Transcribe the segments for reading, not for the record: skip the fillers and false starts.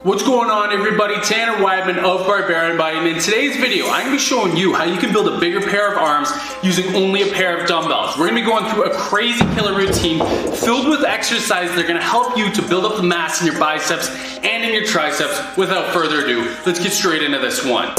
What's going on, everybody? Tanner Weidman of Barbarian Body, and in today's video I'm going to be showing you how you can build a bigger pair of arms using only a pair of dumbbells. We're going to be going through a crazy killer routine filled with exercises that are going to help you to build up the mass in your biceps and in your triceps. Without further ado, let's get straight into this one.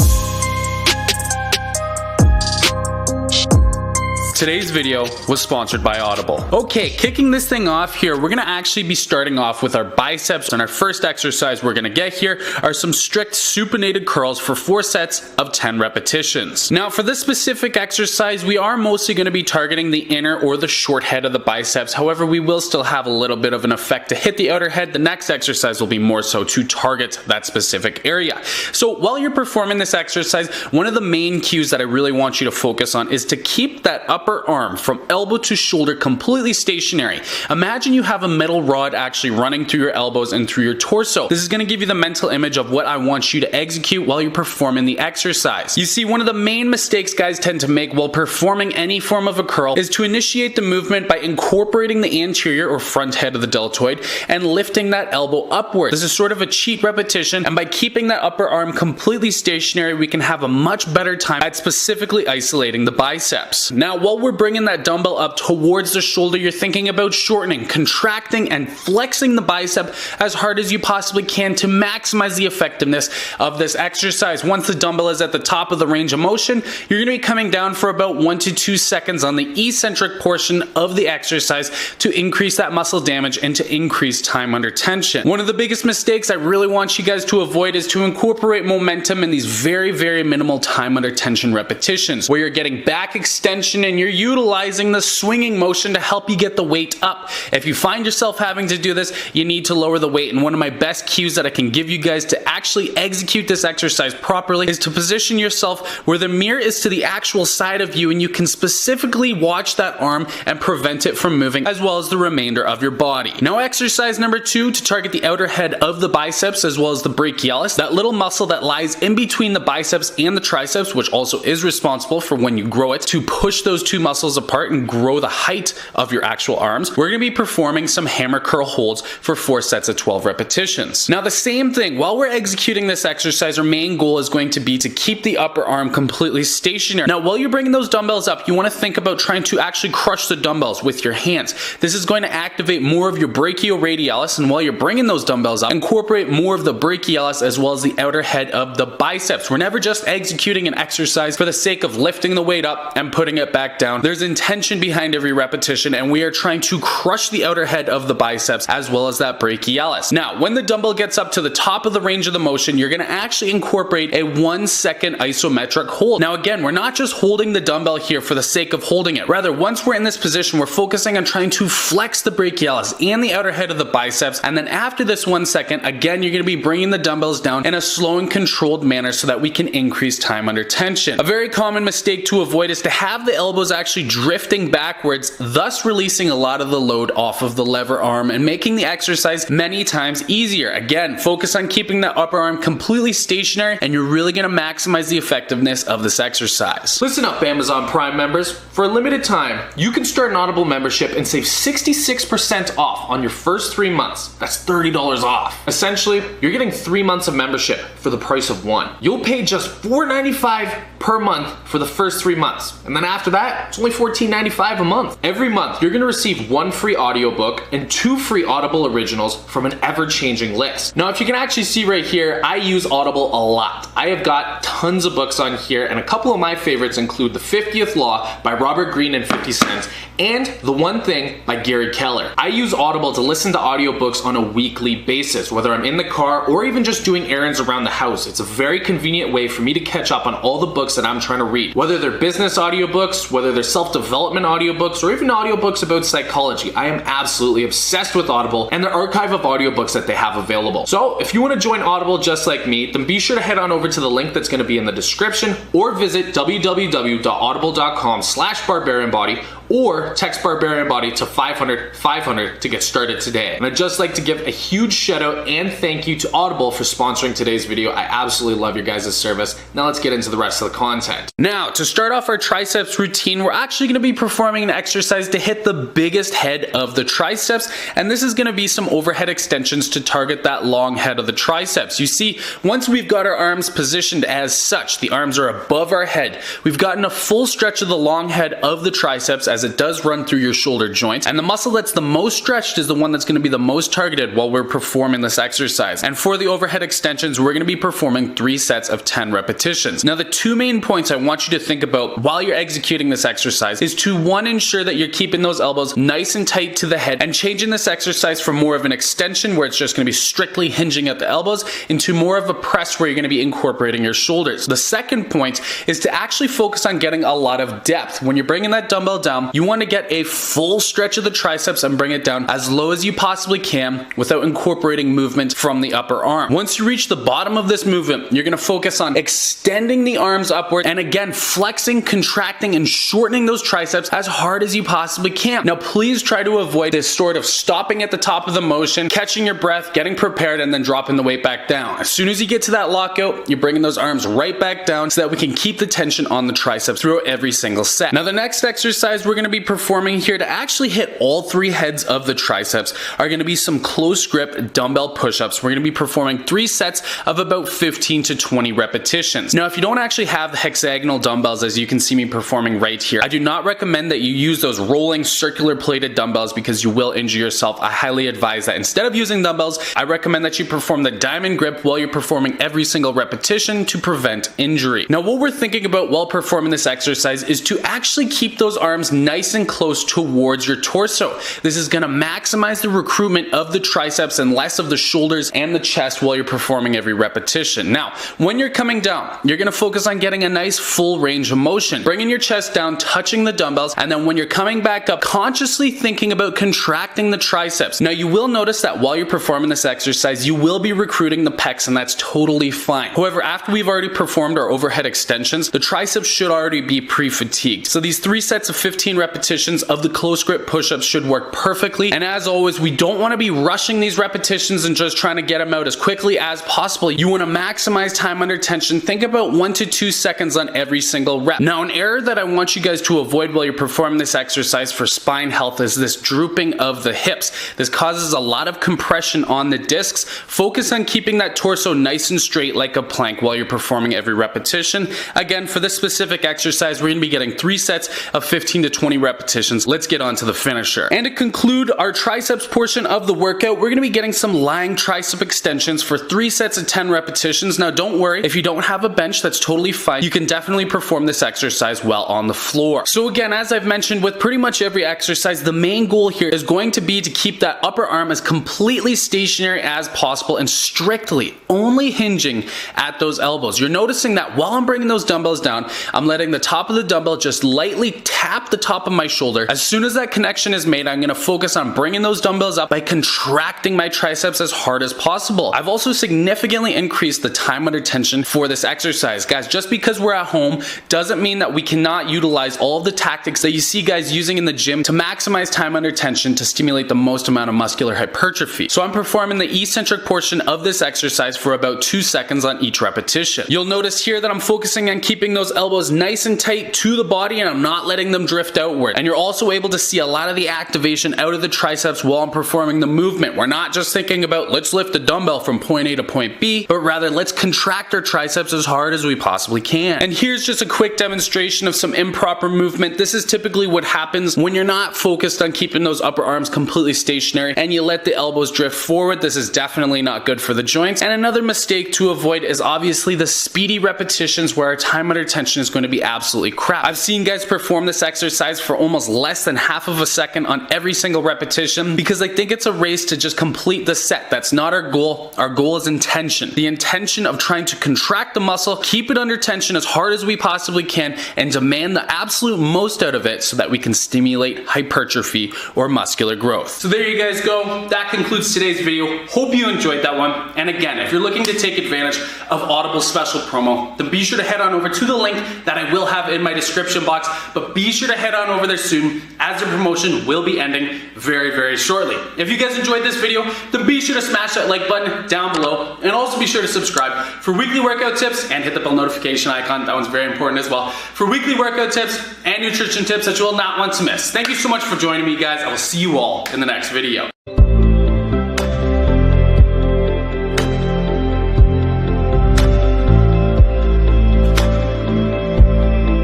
Today's video was sponsored by Audible. Okay, kicking this thing off here, we're gonna actually be starting off with our biceps, and our first exercise we're gonna get here are some strict supinated curls for 4 sets of 10 repetitions. Now for this specific exercise, we are mostly gonna be targeting the inner or the short head of the biceps. However, we will still have a little bit of an effect to hit the outer head. The next exercise will be more so to target that specific area. So while you're performing this exercise, one of the main cues that I really want you to focus on is to keep that upper arm from elbow to shoulder completely stationary. Imagine you have a metal rod actually running through your elbows and through your torso. This is going to give you the mental image of what I want you to execute while you're performing the exercise. You see, one of the main mistakes guys tend to make while performing any form of a curl is to initiate the movement by incorporating the anterior or front head of the deltoid and lifting that elbow upward. This is sort of a cheat repetition, and by keeping that upper arm completely stationary, we can have a much better time at specifically isolating the biceps. Now, while we're bringing that dumbbell up towards the shoulder, you're thinking about shortening, contracting, and flexing the bicep as hard as you possibly can to maximize the effectiveness of this exercise. Once the dumbbell is at the top of the range of motion, you're going to be coming down for about 1 to 2 seconds on the eccentric portion of the exercise to increase that muscle damage and to increase time under tension. One of the biggest mistakes I really want you guys to avoid is to incorporate momentum in these very minimal time under tension repetitions, where you're getting back extension and you're utilizing the swinging motion to help you get the weight up. If you find yourself having to do this, you need to lower the weight, and one of my best cues that I can give you guys to actually execute this exercise properly is to position yourself where the mirror is to the actual side of you and you can specifically watch that arm and prevent it from moving, as well as the remainder of your body. Now exercise number 2, to target the outer head of the biceps as well as the brachialis, that little muscle that lies in between the biceps and the triceps, which also is responsible for when you grow it, to push those two muscles apart and grow the height of your actual arms. We're going to be performing some hammer curl holds for 4 sets of 12 repetitions. Now the same thing, while we're executing this exercise, our main goal is going to be to keep the upper arm completely stationary. Now while you're bringing those dumbbells up, you want to think about trying to actually crush the dumbbells with your hands. This is going to activate more of your brachioradialis, and while you're bringing those dumbbells up, incorporate more of the brachialis as well as the outer head of the biceps. We're never just executing an exercise for the sake of lifting the weight up and putting it back down. There's intention behind every repetition, and we are trying to crush the outer head of the biceps as well as that brachialis. Now, when the dumbbell gets up to the top of the range of the motion, you're going to actually incorporate a 1 second isometric hold. Now again, we're not just holding the dumbbell here for the sake of holding it. Rather, once we're in this position, we're focusing on trying to flex the brachialis and the outer head of the biceps, and then after this 1 second, again, you're going to be bringing the dumbbells down in a slow and controlled manner so that we can increase time under tension. A very common mistake to avoid is to have the elbows actually drifting backwards, thus releasing a lot of the load off of the lever arm and making the exercise many times easier. Again, focus on keeping that upper arm completely stationary, and you're really going to maximize the effectiveness of this exercise. Listen up, Amazon Prime members. For a limited time, you can start an Audible membership and save 66% off on your first 3 months. That's $30 off. Essentially, you're getting 3 months of membership for the price of 1. You'll pay just $4.95 per month for the first 3 months, and then after that, it's only $14.95 a month. Every month, you're going to receive 1 free audiobook and 2 free Audible originals from an ever-changing list. Now, if you can actually see right here, I use Audible a lot. I have got tons of books on here, and a couple of my favorites include The 50th Law by Robert Greene and 50 Cent, and The One Thing by Gary Keller. I use Audible to listen to audiobooks on a weekly basis, whether I'm in the car or even just doing errands around the house. It's a very convenient way for me to catch up on all the books that I'm trying to read. Whether they're business audiobooks, whether they're self-development audiobooks, or even audiobooks about psychology, I am absolutely obsessed with Audible and the archive of audiobooks that they have available. So if you want to join Audible just like me, then be sure to head on over to the link that's going to be in the description, or visit www.audible.com/barbarianbody, or text Barbarian Body to 500 500 to get started today. And I'd just like to give a huge shout out and thank you to Audible for sponsoring today's video. I absolutely love your guys' service. Now let's get into the rest of the content. Now, to start off our triceps routine, we're actually going to be performing an exercise to hit the biggest head of the triceps, and this is going to be some overhead extensions to target that long head of the triceps. You see, once we've got our arms positioned as such, the arms are above our head, we've gotten a full stretch of the long head of the triceps as it does run through your shoulder joints, and the muscle that's the most stretched is the one that's going to be the most targeted while we're performing this exercise. And for the overhead extensions, we're going to be performing 3 sets of 10 repetitions. Now, the 2 main points I want you to think about while you're executing this exercise is to, 1, ensure that you're keeping those elbows nice and tight to the head and changing this exercise from more of an extension where it's just going to be strictly hinging at the elbows into more of a press where you're going to be incorporating your shoulders. The second point is to actually focus on getting a lot of depth. When you're bringing that dumbbell down, you want to get a full stretch of the triceps and bring it down as low as you possibly can without incorporating movement from the upper arm. Once you reach the bottom of this movement, you're going to focus on extending the arms upward and again flexing, contracting, and shortening those triceps as hard as you possibly can. Now, please try to avoid this sort of stopping at the top of the motion, catching your breath, getting prepared, and then dropping the weight back down. As soon as you get to that lockout, you're bringing those arms right back down so that we can keep the tension on the triceps throughout every single set. Now, the next exercise we're going to be performing here to actually hit all 3 heads of the triceps are going to be some close grip dumbbell push-ups. We're going to be performing 3 sets of about 15 to 20 repetitions. Now, if you don't actually have the hexagonal dumbbells, as you can see me performing right here, I do not recommend that you use those rolling circular plated dumbbells because you will injure yourself. I highly advise that instead of using dumbbells, I recommend that you perform the diamond grip while you're performing every single repetition to prevent injury. Now, what we're thinking about while performing this exercise is to actually keep those arms nice and close towards your torso. This is going to maximize the recruitment of the triceps and less of the shoulders and the chest while you're performing every repetition. Now, when you're coming down, you're going to focus on getting a nice full range of motion, bringing your chest down, touching the dumbbells, and then when you're coming back up, consciously thinking about contracting the triceps. Now, you will notice that while you're performing this exercise, you will be recruiting the pecs, and that's totally fine. However, after we've already performed our overhead extensions, the triceps should already be pre-fatigued. So these 3 sets of 15 repetitions of the close grip push-ups should work perfectly. And as always, we don't want to be rushing these repetitions and just trying to get them out as quickly as possible. You want to maximize time under tension. Think about 1 to 2 seconds on every single rep. Now, an error that I want you guys to avoid while you're performing this exercise for spine health is this drooping of the hips. This causes a lot of compression on the discs. Focus on keeping that torso nice and straight like a plank while you're performing every repetition. Again, for this specific exercise, we're going to be getting 3 sets of 15 to 20 repetitions. Let's get on to the finisher. And to conclude our triceps portion of the workout, we're going to be getting some lying tricep extensions for 3 sets of 10 repetitions. Now, don't worry, if you don't have a bench, that's totally fine. You can definitely perform this exercise while on the floor. So again, as I've mentioned with pretty much every exercise, the main goal here is going to be to keep that upper arm as completely stationary as possible and strictly only hinging at those elbows. You're noticing that while I'm bringing those dumbbells down, I'm letting the top of the dumbbell just lightly tap the top of my shoulder. As soon as that connection is made, I'm going to focus on bringing those dumbbells up by contracting my triceps as hard as possible. I've also significantly increased the time under tension for this exercise. Guys, just because we're at home doesn't mean that we cannot utilize all of the tactics that you see guys using in the gym to maximize time under tension to stimulate the most amount of muscular hypertrophy. So I'm performing the eccentric portion of this exercise for about 2 seconds on each repetition. You'll notice here that I'm focusing on keeping those elbows nice and tight to the body and I'm not letting them drift outward. And you're also able to see a lot of the activation out of the triceps while I'm performing the movement. We're not just thinking about let's lift the dumbbell from point A to point B, but rather let's contract our triceps as hard as we possibly can. And here's just a quick demonstration of some improper movement. This is typically what happens when you're not focused on keeping those upper arms completely stationary and you let the elbows drift forward. This is definitely not good for the joints. And another mistake to avoid is obviously the speedy repetitions where our time under tension is going to be absolutely crap. I've seen guys perform this exercise for almost less than half of a second on every single repetition because they think it's a race to just complete the set. That's not our goal. Our goal is intention. The intention of trying to contract the muscle, keep it under tension as hard as we possibly can, and demand the absolute most out of it so that we can stimulate hypertrophy or muscular growth. So there you guys go. That concludes today's video. Hope you enjoyed that one. And again, if you're looking to take advantage of Audible's special promo, then be sure to head on over to the link that I will have in my description box, but be sure to head head on over there soon, as the promotion will be ending very, very shortly. If you guys enjoyed this video, then be sure to smash that like button down below, and also be sure to subscribe for weekly workout tips and hit the bell notification icon. That one's very important as well, for weekly workout tips and nutrition tips that you will not want to miss. Thank you so much for joining me, guys. I will see you all in the next video.